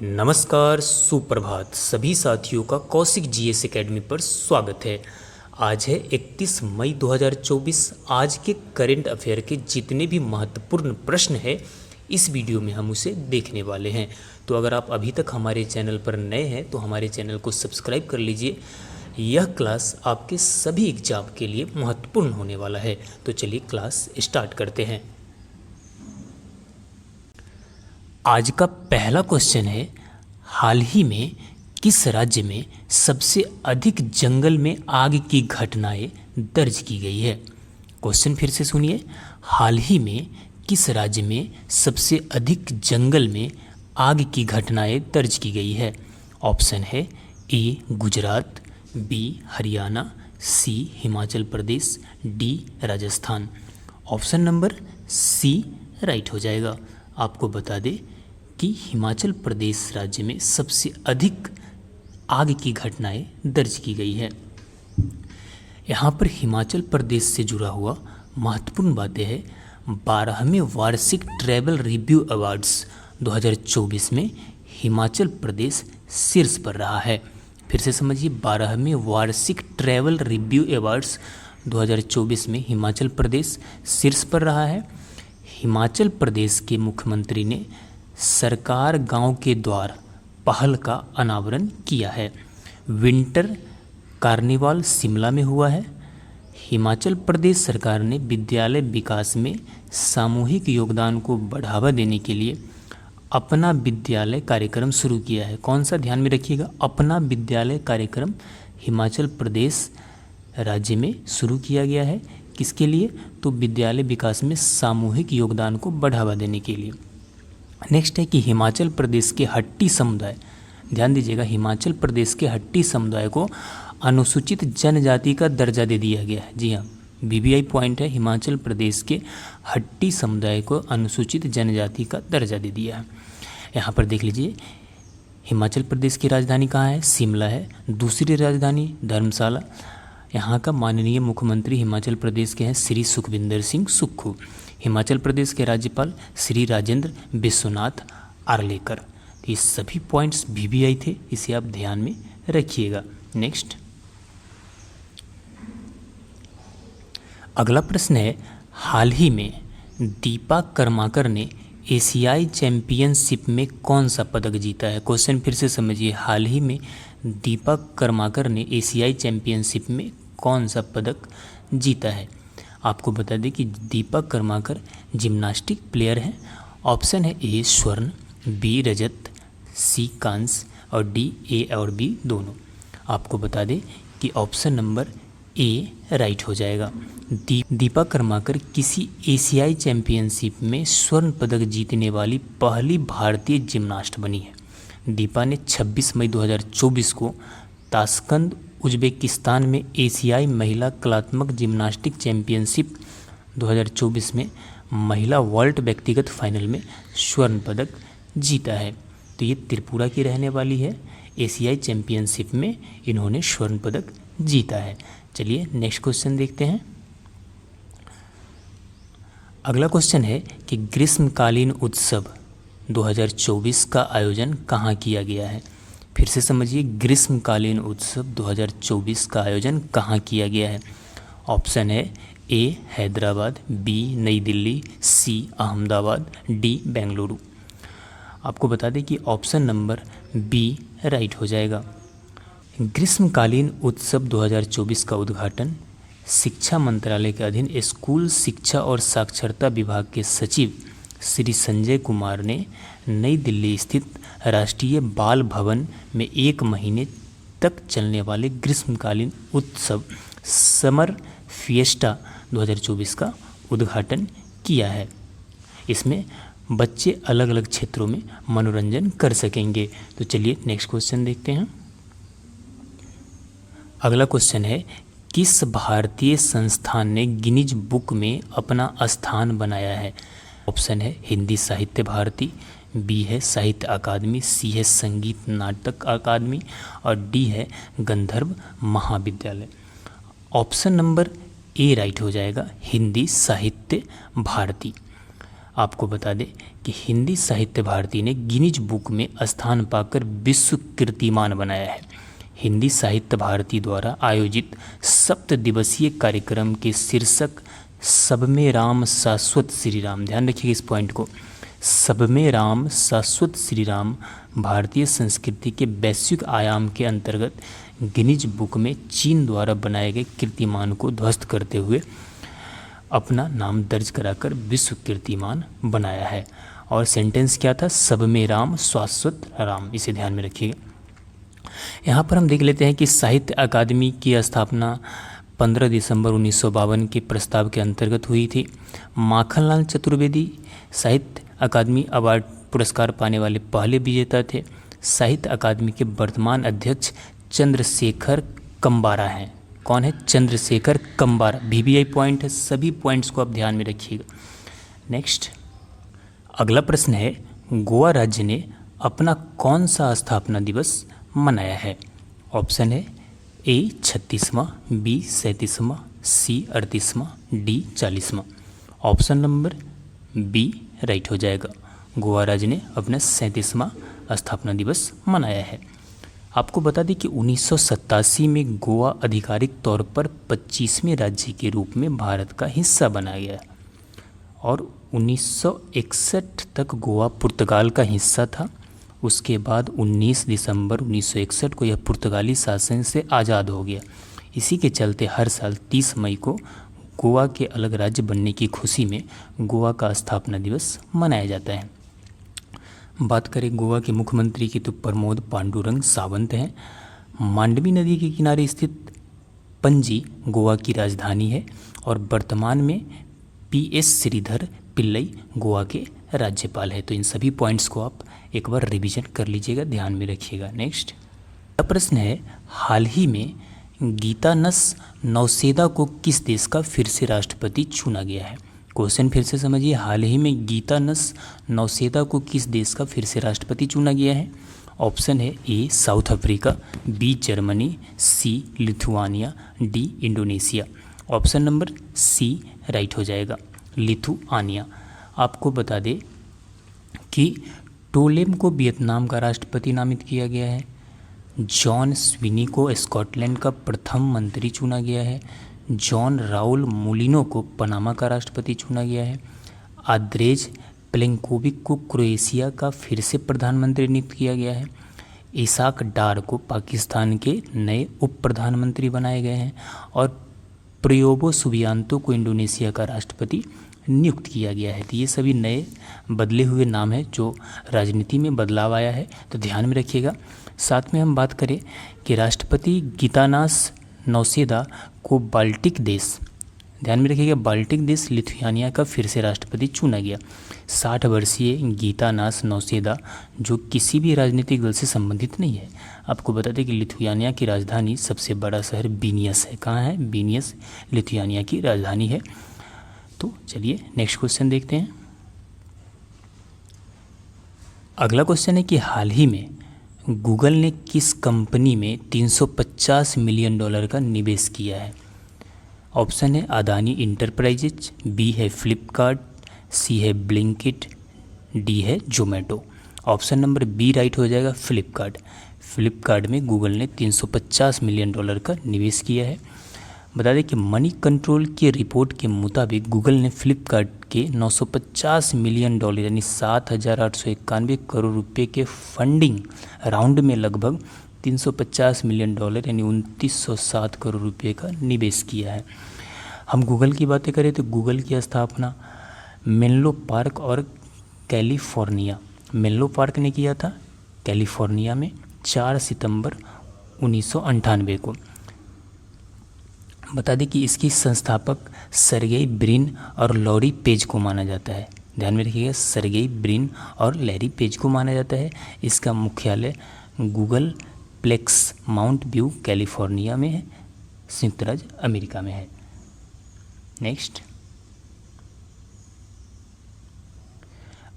नमस्कार, सुप्रभात सभी साथियों का कौशिक जीएस एकेडमी पर स्वागत है। आज है 31 मई 2024। आज के करंट अफेयर के जितने भी महत्वपूर्ण प्रश्न हैं इस वीडियो में हम उसे देखने वाले हैं। तो अगर आप अभी तक हमारे चैनल पर नए हैं तो हमारे चैनल को सब्सक्राइब कर लीजिए। यह क्लास आपके सभी एग्जाम के लिए महत्वपूर्ण होने वाला है। तो चलिए क्लास स्टार्ट करते हैं। आज का पहला क्वेश्चन है, हाल ही में किस राज्य में सबसे अधिक जंगल में आग की घटनाएं दर्ज की गई है। क्वेश्चन फिर से सुनिए, हाल ही में किस राज्य में सबसे अधिक जंगल में आग की घटनाएं दर्ज की गई है। ऑप्शन है A Gujarat, B Haryana, C Himachal Pradesh, D Rajasthan. Option number C right हो जाएगा। आपको बता दें कि हिमाचल प्रदेश राज्य में सबसे अधिक आग की घटनाएं दर्ज की गई है। यहाँ पर हिमाचल प्रदेश से जुड़ा हुआ महत्वपूर्ण बातें हैं। 12वें वार्षिक ट्रैवल रिव्यू अवार्ड्स 2024 में हिमाचल प्रदेश शीर्ष पर रहा है। फिर से समझिए, 12वें वार्षिक ट्रैवल रिव्यू अवार्ड्स 2024 में हिमाचल प्रदेश शीर्ष पर रहा है। हिमाचल प्रदेश के मुख्यमंत्री ने सरकार गांव के द्वार पहल का अनावरण किया है। विंटर कार्निवाल शिमला में हुआ है। हिमाचल प्रदेश सरकार ने विद्यालय विकास में सामूहिक योगदान को बढ़ावा देने के लिए अपना विद्यालय कार्यक्रम शुरू किया है। कौन सा, ध्यान में रखिएगा, अपना विद्यालय कार्यक्रम हिमाचल प्रदेश राज्य में शुरू किया गया है। किसके लिए? तो विद्यालय विकास में सामूहिक योगदान को बढ़ावा देने के लिए। नेक्स्ट है कि हिमाचल प्रदेश के हट्टी समुदाय, ध्यान दीजिएगा, हिमाचल प्रदेश के हट्टी समुदाय को अनुसूचित जनजाति का दर्जा दे दिया गया है। जी हाँ, बीबीआई पॉइंट है, हिमाचल प्रदेश के हट्टी समुदाय को अनुसूचित जनजाति का दर्जा दे दिया है। यहाँ पर देख लीजिए, हिमाचल प्रदेश की राजधानी कहाँ है? शिमला है। दूसरी राजधानी धर्मशाला। यहाँ का माननीय मुख्यमंत्री हिमाचल प्रदेश के हैं श्री सुखविंदर सिंह सुक्खू। हिमाचल प्रदेश के राज्यपाल श्री राजेंद्र विश्वनाथ आर्लेकर। ये सभी पॉइंट्स बीबीआई थे, इसे आप ध्यान में रखिएगा। नेक्स्ट, अगला प्रश्न है, हाल ही में दीपा कर्माकर ने एशियाई चैंपियनशिप में कौन सा पदक जीता है। क्वेश्चन फिर से समझिए, हाल ही में दीपा कर्माकर ने एशियाई चैंपियनशिप में कौन सा पदक जीता है। आपको बता दें कि दीपा कर्माकर जिम्नास्टिक प्लेयर हैं। ऑप्शन है ए स्वर्ण, बी रजत, सी कांस्य और डी ए और बी दोनों। आपको बता दें कि ऑप्शन नंबर ए राइट हो जाएगा। दीपा कर्माकर किसी एशियाई चैंपियनशिप में स्वर्ण पदक जीतने वाली पहली भारतीय जिम्नास्ट बनी है। दीपा ने 26 मई 2024 को ताशकंद उज्बेकिस्तान में एशियाई महिला कलात्मक जिम्नास्टिक चैंपियनशिप 2024 में महिला वर्ल्ड व्यक्तिगत फाइनल में स्वर्ण पदक जीता है। तो ये त्रिपुरा की रहने वाली है। एशियाई चैंपियनशिप में इन्होंने स्वर्ण पदक जीता है। चलिए नेक्स्ट क्वेश्चन देखते हैं। अगला क्वेश्चन है कि ग्रीष्मकालीन उत्सव 2024 का आयोजन कहाँ किया गया है। फिर से समझिए, ग्रीष्मकालीन उत्सव 2024 का आयोजन कहाँ किया गया है। ऑप्शन है ए हैदराबाद, बी नई दिल्ली, सी अहमदाबाद, डी बेंगलुरु। आपको बता दें कि ऑप्शन नंबर बी राइट हो जाएगा। ग्रीष्मकालीन उत्सव 2024 का उद्घाटन शिक्षा मंत्रालय के अधीन स्कूल शिक्षा और साक्षरता विभाग के सचिव श्री संजय कुमार ने नई दिल्ली स्थित राष्ट्रीय बाल भवन में 1 महीने तक चलने वाले ग्रीष्मकालीन उत्सव समर फिएस्टा 2024 का उद्घाटन किया है। इसमें बच्चे अलग अलग क्षेत्रों में मनोरंजन कर सकेंगे। तो चलिए नेक्स्ट क्वेश्चन देखते हैं। अगला क्वेश्चन है, किस भारतीय संस्थान ने गिनीज बुक में अपना स्थान बनाया है। ऑप्शन है हिंदी साहित्य भारती, बी है साहित्य अकादमी, सी है संगीत नाटक अकादमी और डी है गंधर्व महाविद्यालय। ऑप्शन नंबर ए राइट हो जाएगा, हिंदी साहित्य भारती। आपको बता दें कि हिंदी साहित्य भारती ने गिनीज बुक में स्थान पाकर विश्व कीर्तिमान बनाया है। हिंदी साहित्य भारती द्वारा आयोजित 7 दिवसीय कार्यक्रम के शीर्षक सब में राम शाश्वत श्री राम, ध्यान रखिएगा इस पॉइंट को, सब में राम शाश्वत श्री राम भारतीय संस्कृति के वैश्विक आयाम के अंतर्गत गिनीज बुक में चीन द्वारा बनाए गए कीर्तिमान को ध्वस्त करते हुए अपना नाम दर्ज कराकर विश्व कीर्तिमान बनाया है। और सेंटेंस क्या था, सब में राम शाश्वत राम, इसे ध्यान में रखिएगा। यहाँ पर हम देख लेते हैं कि साहित्य अकादमी की स्थापना 15 दिसंबर 1952 के प्रस्ताव के अंतर्गत हुई थी। माखनलाल चतुर्वेदी साहित्य अकादमी अवार्ड पुरस्कार पाने वाले पहले विजेता थे। साहित्य अकादमी के वर्तमान अध्यक्ष चंद्रशेखर कंबारा हैं। कौन है? चंद्रशेखर कंबारा। VVI पॉइंट है, सभी पॉइंट्स को आप ध्यान में रखिएगा। नेक्स्ट अगला प्रश्न है, गोवा राज्य ने अपना कौन सा स्थापना दिवस मनाया है? ऑप्शन है A 36वां, B 37वां, C 38वां, D 40वां। ऑप्शन नंबर B राइट हो जाएगा। गोवा राज्य ने अपना 37वां स्थापना दिवस मनाया है। आपको बता दें कि 1987 में गोवा आधिकारिक तौर पर 25वें राज्य के रूप में भारत का हिस्सा बना गया और 1961 तक गोवा पुर्तगाल का हिस्सा था। उसके बाद 19 दिसंबर 1961 को यह पुर्तगाली शासन से आज़ाद हो गया। इसी के चलते हर साल 30 मई को गोवा के अलग राज्य बनने की खुशी में गोवा का स्थापना दिवस मनाया जाता है। बात करें गोवा के मुख्यमंत्री की तो प्रमोद पांडुरंग सावंत हैं। मांडवी नदी के किनारे स्थित पणजी गोवा की राजधानी है और वर्तमान में PS श्रीधर पिल्लई गोवा के राज्यपाल है। तो इन सभी पॉइंट्स को आप एक बार रिवीजन कर लीजिएगा, ध्यान में रखिएगा। नेक्स्ट प्रश्न है, हाल ही में गीतानस नौसेदा को किस देश का फिर से राष्ट्रपति चुना गया है? क्वेश्चन फिर से समझिए, हाल ही में गीतानस नौसेदा को किस देश का फिर से राष्ट्रपति चुना गया है? ऑप्शन है A south Africa, B Germany, C Lithuania, D Indonesia. Option number C right हो जाएगा, लिथुआनिया। आपको बता दें कि टोलेम को वियतनाम का राष्ट्रपति नामित किया गया है। जॉन स्विनी को स्कॉटलैंड का प्रथम मंत्री चुना गया है। जॉन राउल मोलिनो को पनामा का राष्ट्रपति चुना गया है। आद्रेज प्लेंकोविक को क्रोएशिया का फिर से प्रधानमंत्री नियुक्त किया गया है। इसाक डार को पाकिस्तान के नए उप प्रधानमंत्री बनाए गए हैं और प्रयोबो सुबियांतो को इंडोनेशिया का राष्ट्रपति नियुक्त किया गया है। तो ये सभी नए बदले हुए नाम हैं जो राजनीति में बदलाव आया है, तो ध्यान में रखिएगा। साथ में हम बात करें कि राष्ट्रपति गीतानास नौसेदा को बाल्टिक देश, ध्यान में रखिएगा, बाल्टिक देश लिथुआनिया का फिर से राष्ट्रपति चुना गया। 60 वर्षीय गीतानास नौसेदा जो किसी भी राजनीतिक दल से संबंधित नहीं है। आपको बता दें कि लिथुआनिया की राजधानी सबसे बड़ा शहर विनियस है। कहाँ है? विनियस लिथुआनिया की राजधानी है। तो चलिए नेक्स्ट क्वेश्चन देखते हैं। अगला क्वेश्चन है कि हाल ही में गूगल ने किस कंपनी में $350 मिलियन का निवेश किया है? ऑप्शन है अदानी इंटरप्राइजेज, B है फ्लिपकार्ट, C है ब्लिंकिट, D है Zomato. Option number B right हो जाएगा, फ्लिपकार्ट। फ्लिपकार्ट में गूगल ने $350 मिलियन का निवेश किया है। बता दें कि मनी कंट्रोल की रिपोर्ट के मुताबिक गूगल ने फ्लिपकार्ट के $950 मिलियन यानी 7,891 करोड़ रुपए के फंडिंग राउंड में लगभग $350 मिलियन यानी 2,907 करोड़ रुपए का निवेश किया है। हम गूगल की बातें करें तो गूगल की स्थापना मेनलो पार्क और कैलिफोर्निया, मेनलो पार्क ने किया था कैलिफोर्निया में 4 सितंबर 1998 को। बता दें कि इसकी संस्थापक सर्गेई ब्रिन और लॉरी पेज को माना जाता है। ध्यान में रखिएगा, सर्गेई ब्रिन और लैरी पेज को माना जाता है। इसका मुख्यालय Googleplex Mount View California में है, संयुक्त राज्य अमेरिका में है। नेक्स्ट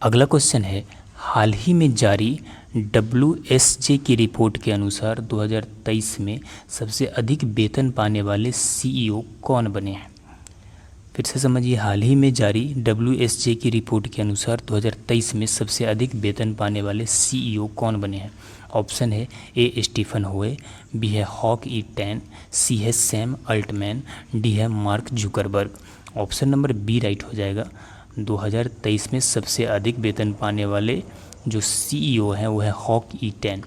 अगला क्वेश्चन है, हाल ही में जारी WSJ की रिपोर्ट के अनुसार 2023 में सबसे अधिक वेतन पाने वाले CEO कौन बने हैं? फिर से समझिए, हाल ही में जारी WSJ की रिपोर्ट के अनुसार 2023 में सबसे अधिक वेतन पाने वाले CEO कौन बने हैं? ऑप्शन है ए स्टीफन होए, बी है हॉक ई टैन, सी है सैम अल्टमैन, डी है Mark Zuckerberg. Option number B right हो जाएगा। 2023 में सबसे अधिक वेतन पाने वाले जो CEO हैं वो है हॉक ई टैन।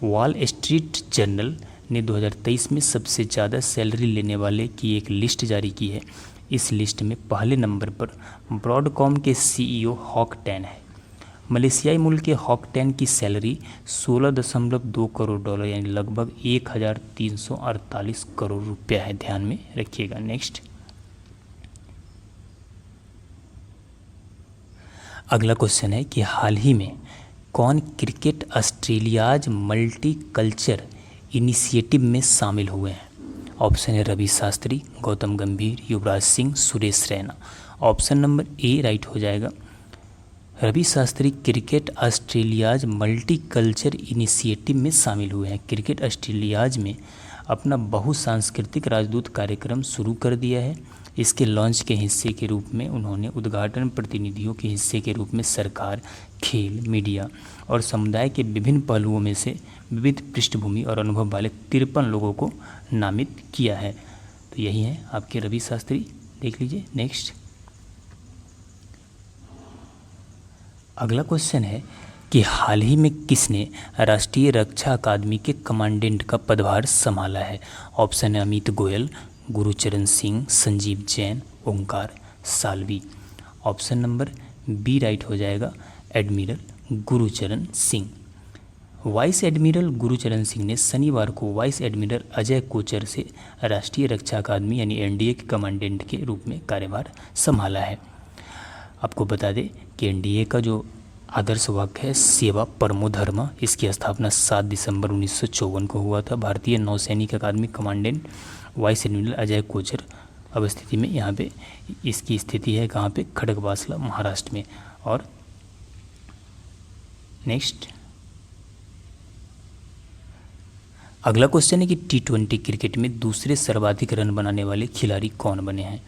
वॉल स्ट्रीट जर्नल ने 2023 में सबसे ज़्यादा सैलरी लेने वाले की एक लिस्ट जारी की है। इस लिस्ट में पहले नंबर पर ब्रॉडकॉम के CEO हॉक टैन है। मलेशियाई मूल के हॉक टैन की सैलरी 16.2 करोड़ डॉलर यानी लगभग 1348 करोड़ रुपया है, ध्यान में रखिएगा। नेक्स्ट, अगला क्वेश्चन है कि हाल ही में कौन cricket Australia's multi culture initiative में शामिल हुए हैं? ऑप्शन है Ravi Shastri, Gautam Gambhir, Yuvraj Singh, Suresh Raina. Option number A right हो जाएगा। Ravi Shastri cricket Australia's multi culture initiative में शामिल हुए हैं। क्रिकेट ऑस्ट्रेलियाज में अपना बहुसांस्कृतिक राजदूत कार्यक्रम शुरू कर दिया है। इसके लॉन्च के हिस्से के रूप में उन्होंने उद्घाटन प्रतिनिधियों के हिस्से के रूप में सरकार, खेल, मीडिया और समुदाय के विभिन्न पहलुओं में से विविध पृष्ठभूमि और अनुभव वाले 53 लोगों को नामित किया है। तो यही है आपके रवि शास्त्री, देख लीजिए। नेक्स्ट, अगला क्वेश्चन है कि हाल ही में किसने राष्ट्रीय रक्षा अकादमी के कमांडेंट का पदभार संभाला है? ऑप्शन है Amit Goyal, Gurcharan Singh, Sanjeev Jain, Omkar Salvi. Option number B right हो जाएगा, admiral Gurcharan Singh. Vice admiral Gurcharan Singh ने शनिवार को वाइस एडमिरल अजय कोचर से राष्ट्रीय रक्षा अकादमी यानी NDA के कमांडेंट के रूप में कार्यभार संभाला है। आपको बता दें कि NDA का जो आदर्श वाक्य है सेवा परमो धर्म, इसकी स्थापना 7 दिसंबर 1954 को हुआ था। भारतीय नौसैनिक अकादमी commandant vice admiral Ajay Kochar अब स्थिति में यहाँ पे इसकी स्थिति है कहाँ पे? खड़गवासला, महाराष्ट्र में। और नेक्स्ट, अगला क्वेश्चन है कि T20 क्रिकेट में दूसरे सर्वाधिक रन बनाने वाले खिलाड़ी कौन बने हैं?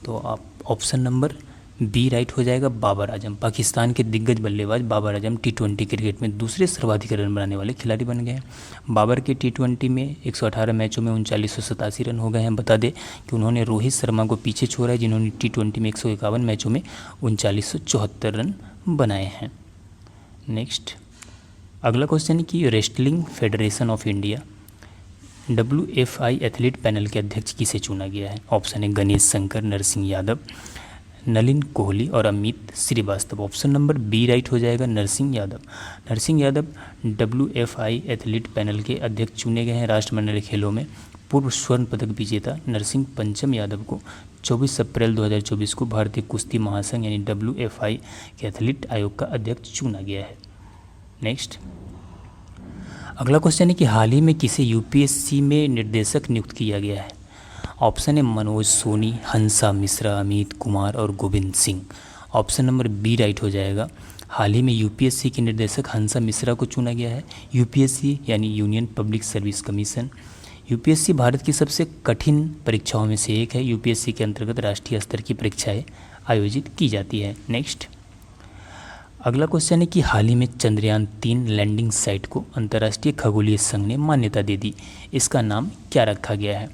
तो आप ऑप्शन नंबर बी राइट हो जाएगा, बाबर आजम। पाकिस्तान के दिग्गज बल्लेबाज बाबर आजम T20 क्रिकेट में दूसरे सर्वाधिक रन बनाने वाले खिलाड़ी बन गए हैं। बाबर के T20 में 118 मैचों में 3987 रन हो गए हैं। बता दें कि उन्होंने रोहित शर्मा को पीछे छोड़ा है जिन्होंने T20 में 151 मैचों में 3974 रन बनाए हैं। नेक्स्ट, अगला क्वेश्चन है कि wrestling federation of India WFI athlete panel के अध्यक्ष किसे चुना गया है? ऑप्शन है गणेश शंकर, नरसिंह यादव, नलिन कोहली और Amit Srivastava. Option number B right हो जाएगा, Narsingh Yadav. Narsingh Yadav WFI athlete panel के अध्यक्ष चुने गए हैं। राष्ट्रमंडल खेलों में पूर्व स्वर्ण पदक विजेता नरसिंह पंचम यादव को 24 अप्रैल 2024 को भारतीय कुश्ती महासंघ यानी WFI के एथलीट आयोग का अध्यक्ष चुना गया है। नेक्स्ट, अगला क्वेश्चन है कि हाल ही में किसे UPSC में निर्देशक नियुक्त किया गया है? ऑप्शन है मनोज सोनी, हंसा मिश्रा, अमित कुमार और Govind Singh. Option number B right हो जाएगा। हाल ही में UPSC के निर्देशक हंसा मिश्रा को चुना गया है। UPSC यानी union public service commission. UPSC Bharat की सबसे कठिन परीक्षाओं में से एक है। UPSC के अंतर्गत राष्ट्रीय स्तर की परीक्षाएं आयोजित की जाती है। नेक्स्ट, अगला क्वेश्चन है कि हाल ही में चंद्रयान 3 लैंडिंग साइट को अंतर्राष्ट्रीय खगोलीय संघ ने मान्यता दे दी। इसका नाम क्या रखा गया है?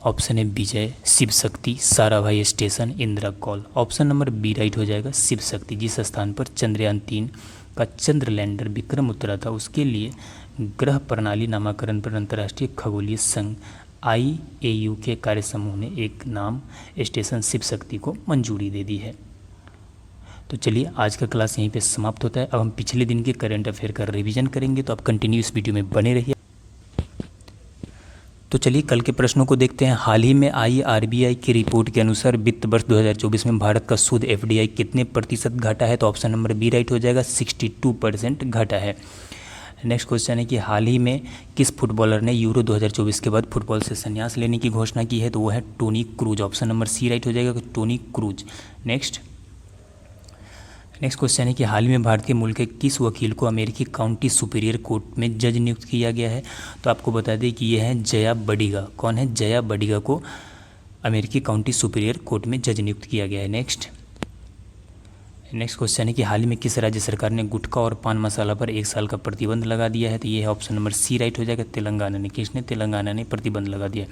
ऑप्शन है Vijay, Shiv Shakti, Sarabhai station, Indira col. Option number B right हो जाएगा, शिव शक्ति। जिस स्थान पर चंद्रयान 3 का चंद्र लैंडर विक्रम उतरा था उसके लिए ग्रह प्रणाली नामकरण पर अंतर्राष्ट्रीय खगोलीय संघ IAU के कार्य समूह ने एक नाम स्टेशन शिव शक्ति को मंजूरी दे दी है। तो चलिए आज का क्लास यहीं पे समाप्त होता है। अब हम पिछले दिन के करंट अफेयर का रिवीजन करेंगे, तो आप कंटिन्यू इस वीडियो में बने रहिए। तो चलिए कल के प्रश्नों को देखते हैं। हाल ही में आई RBI की रिपोर्ट के अनुसार वित्त वर्ष 2024 में भारत का शुद्ध FDI कितने प्रतिशत घटा है? तो ऑप्शन नंबर बी राइट हो जाएगा, 62% घटा है। नेक्स्ट क्वेश्चन है कि हाल ही में किस फुटबॉलर ने यूरो 2024 के बाद फुटबॉल से संन्यास लेने की घोषणा की है? तो वो है Tony Cruz. Option number C right हो जाएगा, टोनी क्रूज। नेक्स्ट क्वेश्चन है कि हाल ही में भारतीय मूल के किस वकील को अमेरिकी काउंटी सुपीरियर कोर्ट में जज नियुक्त किया गया है? तो आपको बता दें कि यह है जया बडिगा। कौन है? जया बडिगा को अमेरिकी काउंटी सुपीरियर कोर्ट में जज नियुक्त किया गया है। नेक्स्ट क्वेश्चन है कि हाल ही में किस राज्य सरकार ने गुटखा और पान मसाला पर 1 साल का प्रतिबंध लगा दिया है? तो ये है ऑप्शन नंबर सी राइट हो जाएगा, तेलंगाना ने। किसने? तेलंगाना ने प्रतिबंध लगा दिया।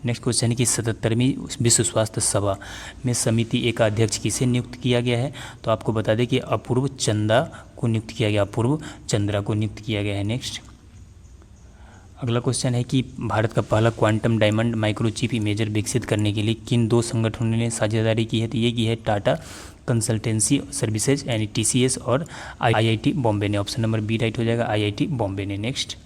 नेक्स्ट क्वेश्चन है कि 77वीं विश्व स्वास्थ्य सभा में समिति ए का अध्यक्ष किसे नियुक्त किया गया है? तो आपको बता दें कि अपूर्व चंदा को नियुक्त किया गया, अपूर्व चंद्रा को नियुक्त किया गया है। नेक्स्ट अगला क्वेश्चन है कि भारत का पहला क्वांटम डायमंड माइक्रोचिप इमेजर विकसित करने के लिए किन 2 संगठनों ने साझेदारी की है? तो ये की है टाटा कंसल्टेंसी सर्विसेज यानी TCS और IIT बॉम्बे ने। ऑप्शन नंबर बी राइट हो जाएगा, IIT बॉम्बे ने। नेक्स्ट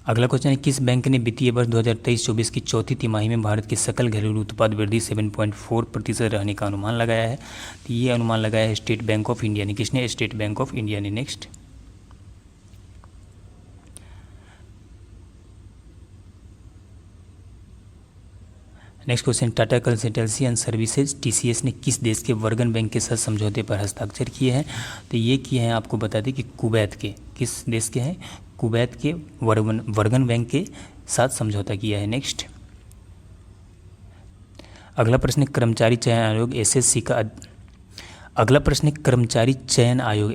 अगला क्वेश्चन है किस बैंक ने वित्तीय वर्ष 2023-24 की चौथी तिमाही में भारत के सकल घरेलू उत्पाद वृद्धि 7.4% रहने का अनुमान लगाया है? तो ये अनुमान लगाया है स्टेट बैंक ऑफ इंडिया ने। किसने? स्टेट बैंक ऑफ इंडिया ने। Next question Tata consultancy and services TCS ने किस देश के वर्गन बैंक के साथ समझौते पर हस्ताक्षर किए हैं? तो ये किए हैं, आपको बता दें कि कुवैत के। किस देश के हैं? कुवैत के वर्गन बैंक के साथ समझौता किया है। नेक्स्ट अगला प्रश्न कर्मचारी चयन आयोग SSC का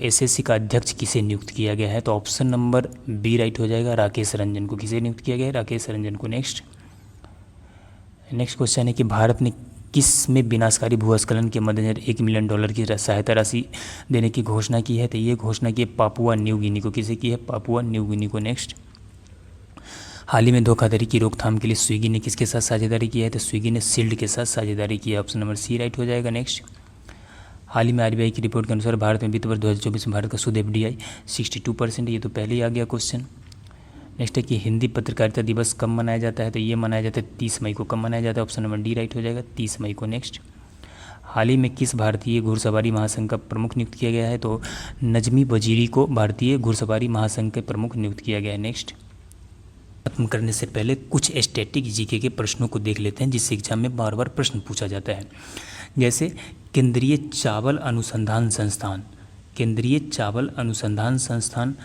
SSC का अध्यक्ष किसे नियुक्त किया गया है? तो ऑप्शन नंबर बी राइट हो जाएगा, राकेश रंजन को। किसे नियुक्त किया गया है? राकेश रंजन को। नेक्स्ट क्वेश्चन है कि भारत ने किस में विनाशकारी भूस्खलन के मद्देनजर $1 मिलियन की सहायता राशि देने की घोषणा की है? तो ये घोषणा की है पापुआ न्यू गिनी को। किसे की है? पापुआ न्यू गिनी को। नेक्स्ट हाल ही में धोखाधड़ी की रोकथाम के लिए स्विगी ने किसके साथ साझेदारी की है? तो स्विगी ने शील्ड के साथ साझेदारी की है। ऑप्शन नंबर सी राइट हो जाएगा। नेक्स्ट हाल ही में RBI की रिपोर्ट के अनुसार भारत में वित्त वर्ष 2024 में भारत का शुद्ध FDI 62%। ये तो पहले ही आ गया क्वेश्चन। नेक्स्ट है कि हिंदी पत्रकारिता दिवस कब मनाया जाता है? तो ये मनाया जाता है 30 मई को। कब मनाया जाता है? ऑप्शन नंबर डी राइट हो जाएगा, 30 मई को। नेक्स्ट हाल ही में किस भारतीय घुड़सवारी महासंघ का प्रमुख नियुक्त किया गया है? तो नजमी वजीरी को भारतीय घुड़सवारी महासंघ के प्रमुख नियुक्त किया गया है। नेक्स्ट खत्म करने से पहले कुछ स्टैटिक जीके के प्रश्नों को देख लेते हैं जिससे एग्जाम में बार बार प्रश्न पूछा जाता है। जैसे केंद्रीय चावल अनुसंधान संस्थान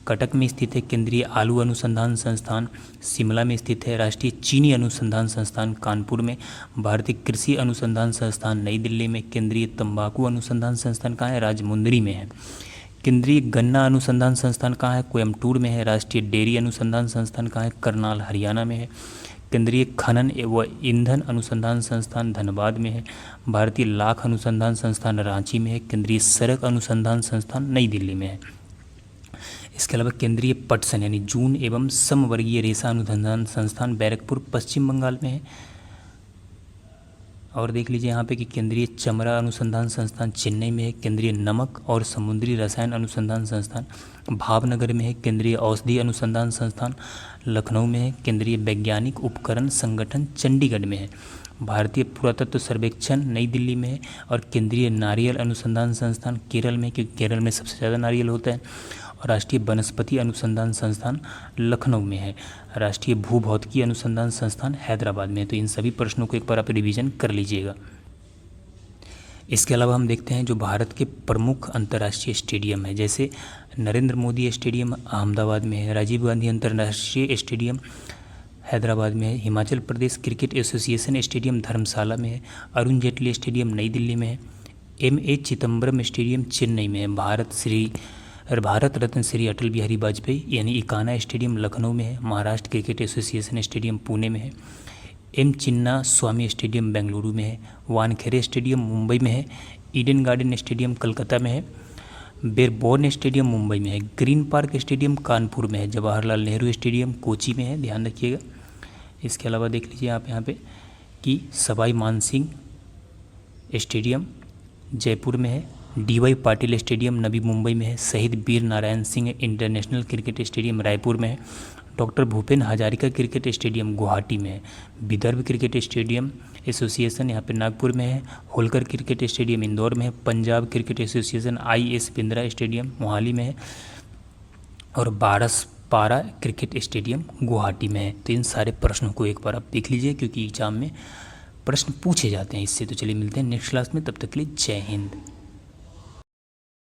कटक में स्थित है। केंद्रीय आलू अनुसंधान संस्थान शिमला में स्थित है। राष्ट्रीय चीनी अनुसंधान संस्थान कानपुर में। भारतीय कृषि अनुसंधान संस्थान नई दिल्ली में। केंद्रीय तंबाकू अनुसंधान संस्थान कहाँ है? राजमुंदरी में है। केंद्रीय गन्ना अनुसंधान संस्थान कहाँ है? कोयम्बटूर में है। राष्ट्रीय डेयरी अनुसंधान संस्थान कहाँ है? करनाल हरियाणा में है। केंद्रीय खनन एवं ईंधन अनुसंधान संस्थान धनबाद में है। भारतीय लाख अनुसंधान संस्थान रांची में है। केंद्रीय सड़क अनुसंधान संस्थान नई दिल्ली में है। इसके अलावा केंद्रीय पटसन यानी जून एवं समवर्गीय रेशा अनुसंधान संस्थान बैरकपुर पश्चिम बंगाल में है। और देख लीजिए यहाँ पे कि केंद्रीय चमड़ा अनुसंधान संस्थान चेन्नई में है। केंद्रीय नमक और समुद्री रसायन अनुसंधान संस्थान भावनगर में है। केंद्रीय औषधि अनुसंधान संस्थान लखनऊ में है। केंद्रीय वैज्ञानिक उपकरण संगठन चंडीगढ़ में है। भारतीय पुरातत्व सर्वेक्षण नई दिल्ली में है। और केंद्रीय नारियल अनुसंधान संस्थान केरल में, क्योंकि केरल में सबसे ज़्यादा नारियल होता है। और राष्ट्रीय वनस्पति अनुसंधान संस्थान लखनऊ में है। राष्ट्रीय भूभौतिकी अनुसंधान संस्थान हैदराबाद में है। तो इन सभी प्रश्नों को एक बार आप रिवीजन कर लीजिएगा। इसके अलावा हम देखते हैं जो भारत के प्रमुख अंतर्राष्ट्रीय स्टेडियम है, जैसे नरेंद्र मोदी स्टेडियम अहमदाबाद में है। राजीव गांधी अंतर्राष्ट्रीय स्टेडियम हैदराबाद में है। Himachal Pradesh cricket association stadium धर्मशाला में है। अरुण जेटली स्टेडियम नई दिल्ली में है। M.A. चिदम्बरम स्टेडियम चेन्नई में है। भारत रत्न श्री अटल बिहारी वाजपेयी यानी इकाना स्टेडियम लखनऊ में है। Maharashtra cricket association stadium Pune में है। M. चिन्ना स्वामी स्टेडियम बेंगलुरु में है। वानखेड़े स्टेडियम मुंबई में है। ईडन गार्डन स्टेडियम कलकत्ता में है। बेरबोर्न स्टेडियम मुंबई में है। ग्रीन पार्क स्टेडियम कानपुर में है। जवाहरलाल नेहरू स्टेडियम कोची में है, ध्यान रखिएगा। इसके अलावा देख लीजिए आप यहाँ पे कि सवाई मानसिंह स्टेडियम जयपुर में है। D.Y. पाटिल स्टेडियम नवी मुंबई में है। Shaheed Veer Narayan Singh international cricket stadium Raipur में है। Doctor Bhupen Hazarika cricket stadium Guwahati में है। विदर्भ क्रिकेट स्टेडियम एसोसिएशन यहाँ पे नागपुर में है। होलकर क्रिकेट स्टेडियम इंदौर में है। Punjab cricket association I.S. Bindra stadium Mohali में है। और बारसपारा क्रिकेट स्टेडियम गुवाहाटी में है। तो इन सारे प्रश्नों को एक बार आप देख लीजिए क्योंकि एग्जाम में प्रश्न पूछे जाते हैं इससे। तो चलिए मिलते हैं नेक्स्ट क्लास में, तब तक के लिए जय हिंद।